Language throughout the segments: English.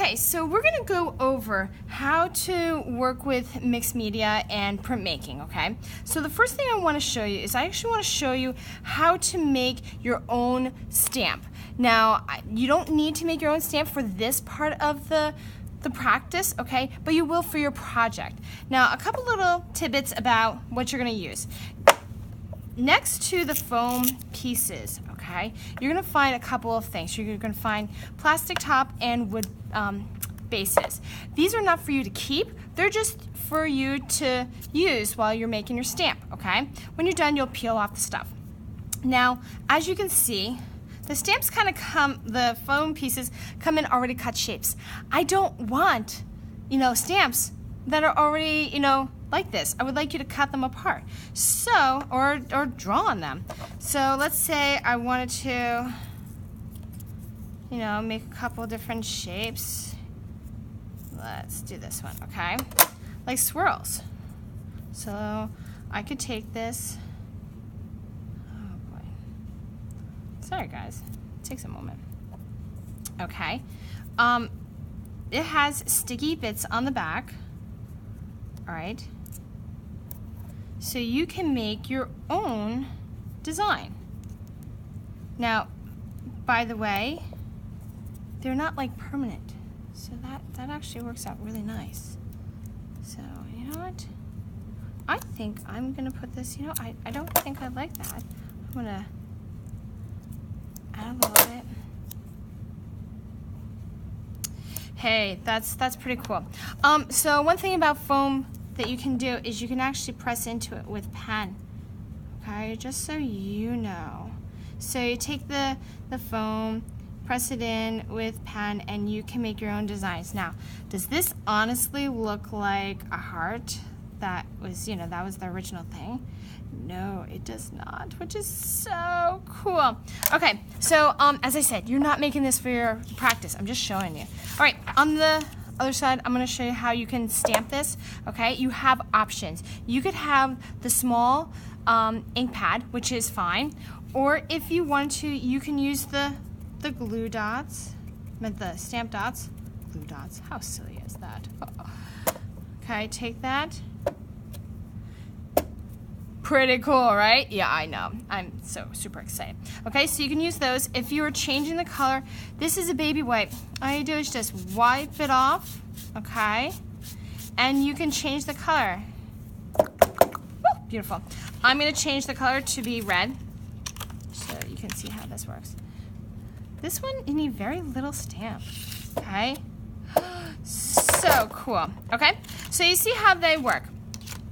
Okay, so we're going to go over how to work with mixed media and printmaking, okay? So the first thing I want to show you is I actually want to show you how to make your own stamp. Now, you don't need to make your own stamp for this part of the practice, okay? But you will for your project. Now, a couple little tidbits about what you're going to use. Next to the foam pieces, okay, you're going to find a couple of things. You're going to find plastic top and wood bases. These are not for you to keep. They're just for you to use while you're making your stamp, okay? When you're done, you'll peel off the stuff. Now, as you can see, the stamps kind of the foam pieces come in already cut shapes. I don't want, stamps that are already, like this. I would like you to cut them apart. So, or draw on them. So let's say I wanted to, make a couple different shapes. Let's do this one, okay? Like swirls. So I could take this. Oh boy. Sorry guys, it takes a moment. Okay. It has sticky bits on the back. All right. So you can make your own design. Now, by the way, they're not like permanent. So that actually works out really nice. So, you know what? I think I'm gonna put this, I don't think I like that. I'm gonna add a little bit. Hey, that's pretty cool. So one thing about foam that you can do is you can actually press into it with pen. Okay, just so you know. So you take the foam, press it in with pen, and you can make your own designs. Now, does this honestly look like a heart? That was, that was the original thing. No, it does not, which is so cool. Okay, so as I said, you're not making this for your practice. I'm just showing you. All right, on the other side, I'm going to show you how you can stamp this. Okay, you have options. You could have the small ink pad, which is fine, or if you want to, you can use the glue dots, the stamp dots. Glue dots. How silly is that? Okay, take that. Pretty cool, right? Yeah, I know. I'm so super excited. Okay, so you can use those. If you are changing the color, this is a baby wipe. All you do is just wipe it off, okay? And you can change the color. Woo, beautiful. I'm gonna change the color to be red so you can see how this works. This one, you need very little stamp, okay? So cool, okay? So you see how they work.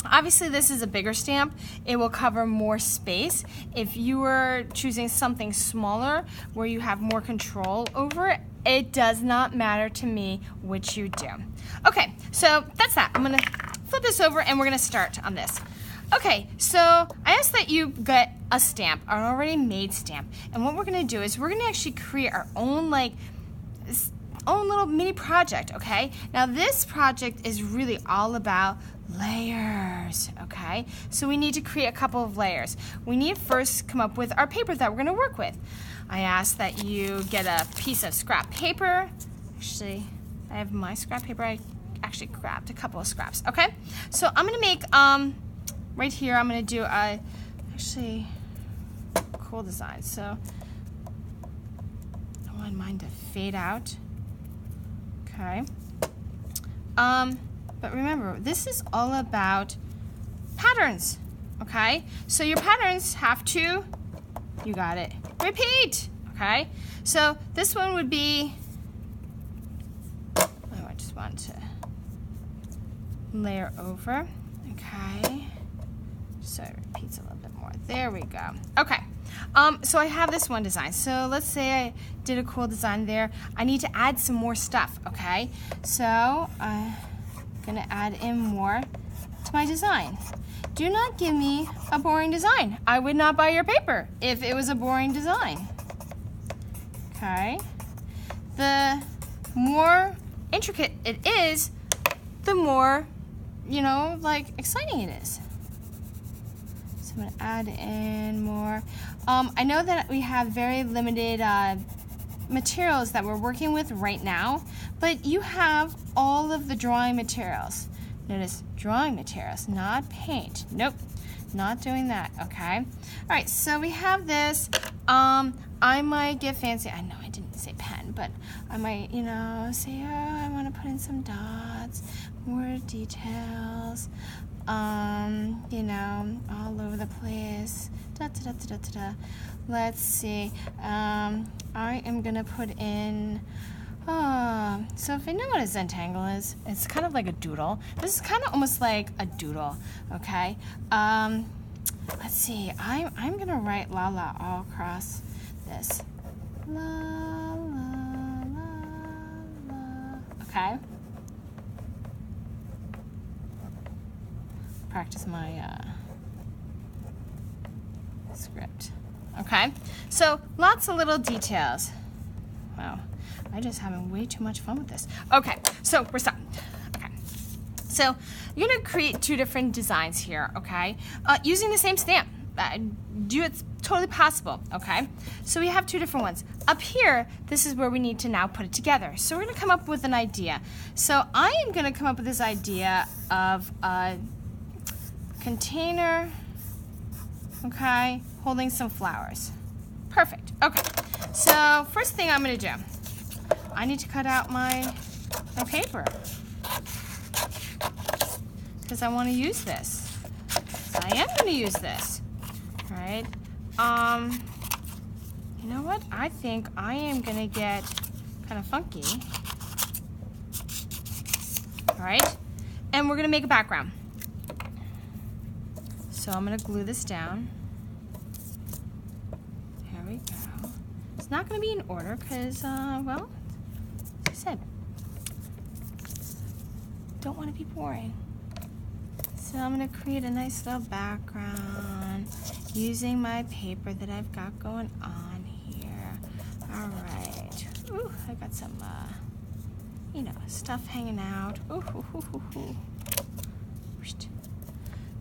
Obviously, this is a bigger stamp. It will cover more space. If you were choosing something smaller where you have more control over it, it does not matter to me which you do. Okay, so that's that. I'm gonna flip this over and we're gonna start on this. Okay, so I asked that you get a stamp, an already made stamp. And what we're gonna do is we're gonna actually create our own own little mini project, okay? Now this project is really all about layers, okay? So we need to create a couple of layers. We need to first come up with our paper that we're gonna work with. I ask that you get a piece of scrap paper. Actually, I have my scrap paper. I actually grabbed a couple of scraps, okay? So I'm gonna make, right here, I'm gonna do a, actually, cool design. So I want mine to fade out. Okay. But remember, this is all about patterns, okay? So your patterns have to, you got it, repeat, okay? So this one would be, oh, I just want to layer over, okay? So it repeats a little bit more. There we go. Okay. So I have this one design. So let's say I did a cool design there. I need to add some more stuff, okay? So I'm gonna add in more to my design. Do not give me a boring design. I would not buy your paper if it was a boring design. Okay? The more intricate it is, the more, exciting it is. So I'm gonna add in more. I know that we have very limited materials that we're working with right now, but you have all of the drawing materials. Notice drawing materials, not paint. Nope, not doing that, okay? All right, so we have this. I might get fancy. I know I didn't say pen, but I might, you know, say, oh, I want to put in some dots, more details, you know, all over the place. Da, da, da, da, da, da. Let's see. I am gonna put in. So if you know what a Zentangle is, it's kind of like a doodle. This is kind of almost like a doodle. Okay. Let's see. I'm gonna write la la all across this. La la la la. Okay. Practice my script. Okay, so lots of little details. Wow, I'm just having way too much fun with this. Okay, so we're stopped. Okay, so you're gonna create two different designs here, okay? Using the same stamp. It's totally possible, okay? So we have two different ones. Up here, this is where we need to now put it together. So we're gonna come up with an idea. So I am gonna come up with this idea of a container, okay, holding some flowers. Perfect. Okay. So first thing I'm going to do, I need to cut out my paper because I want to use this. So I am going to use this. All right. You know what? I think I am going to get kind of funky. All right. And we're going to make a background. So I'm going to glue this down. There we go. It's not going to be in order because, well, as I said, don't want to be boring. So I'm going to create a nice little background using my paper that I've got going on here. All right. Ooh, I got some, you know, stuff hanging out. Ooh, ooh, ooh, ooh, ooh.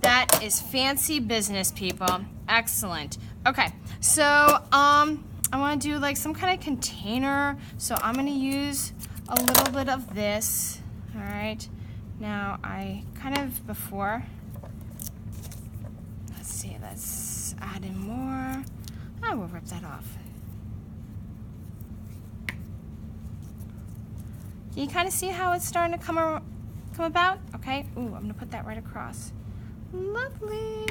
That is fancy business, people. Excellent. Okay, so I want to do like some kind of container. So I'm going to use a little bit of this. All right. Now I kind of before. Let's see. Let's add in more. I will rip that off. Can you kind of see how it's starting to come about? Okay. Ooh, I'm going to put that right across. Lovely.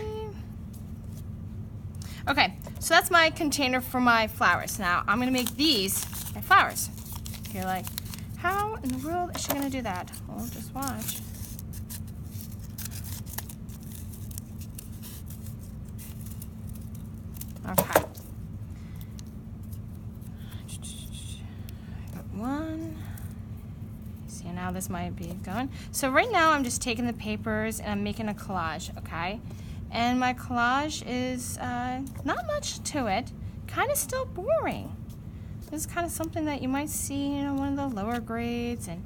Okay, so that's my container for my flowers. Now I'm gonna make these my flowers. You're like, how in the world is she gonna do that? Well, just watch. Okay. I got one. See, now this might be going. So right now I'm just taking the papers and I'm making a collage, okay? And my collage is not much to it, kind of still boring. This is kind of something that you might see, you know, one of the lower grades, and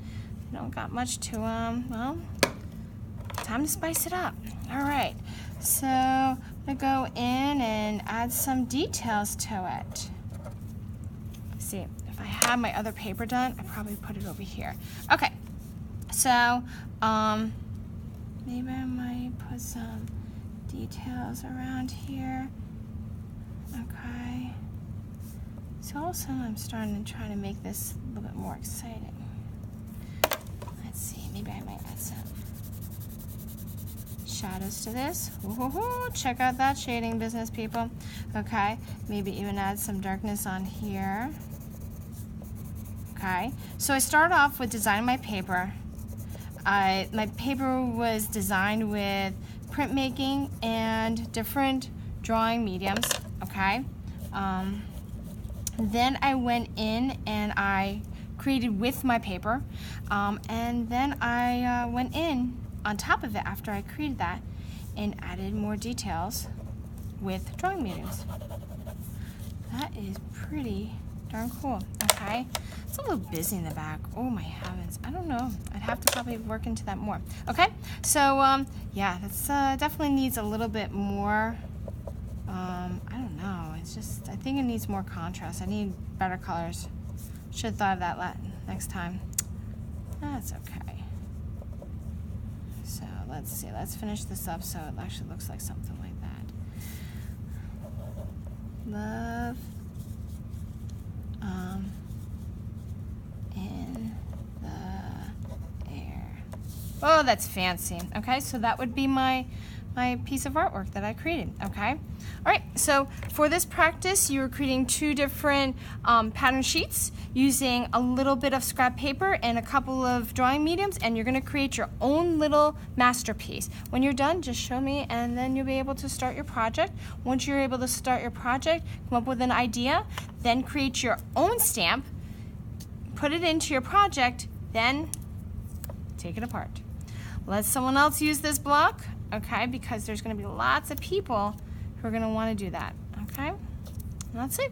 you don't got much to them. Well, time to spice it up. All right, so I'm gonna go in and add some details to it. See, if I had my other paper done, I'd probably put it over here. Okay, so maybe I might put some details around here. Okay. So also I'm starting to try to make this a little bit more exciting. Let's see, maybe I might add some shadows to this. Ooh, check out that shading business, people. Okay, maybe even add some darkness on here. Okay, so I started off with designing my paper. My paper was designed with printmaking and different drawing mediums, okay? Then I went in and I created with my paper, and then I went in on top of it after I created that and added more details with drawing mediums. That is pretty darn cool, okay? It's a little busy in the back. Oh my heavens, I don't know. I'd have to probably work into that more. Okay, so yeah, that's definitely needs a little bit more, I don't know, it's just, I think it needs more contrast. I need better colors. Should have thought of that next time. That's okay. So let's see, let's finish this up so it actually looks like something like that. Love in the air. Oh, that's fancy. Okay, so that would be my piece of artwork that I created, okay? All right, so for this practice, you're creating 2 different pattern sheets using a little bit of scrap paper and a couple of drawing mediums, and you're gonna create your own little masterpiece. When you're done, just show me, and then you'll be able to start your project. Once you're able to start your project, come up with an idea, then create your own stamp, put it into your project, then take it apart. Let someone else use this block, okay, because there's gonna be lots of people who are gonna wanna do that, okay? And that's it.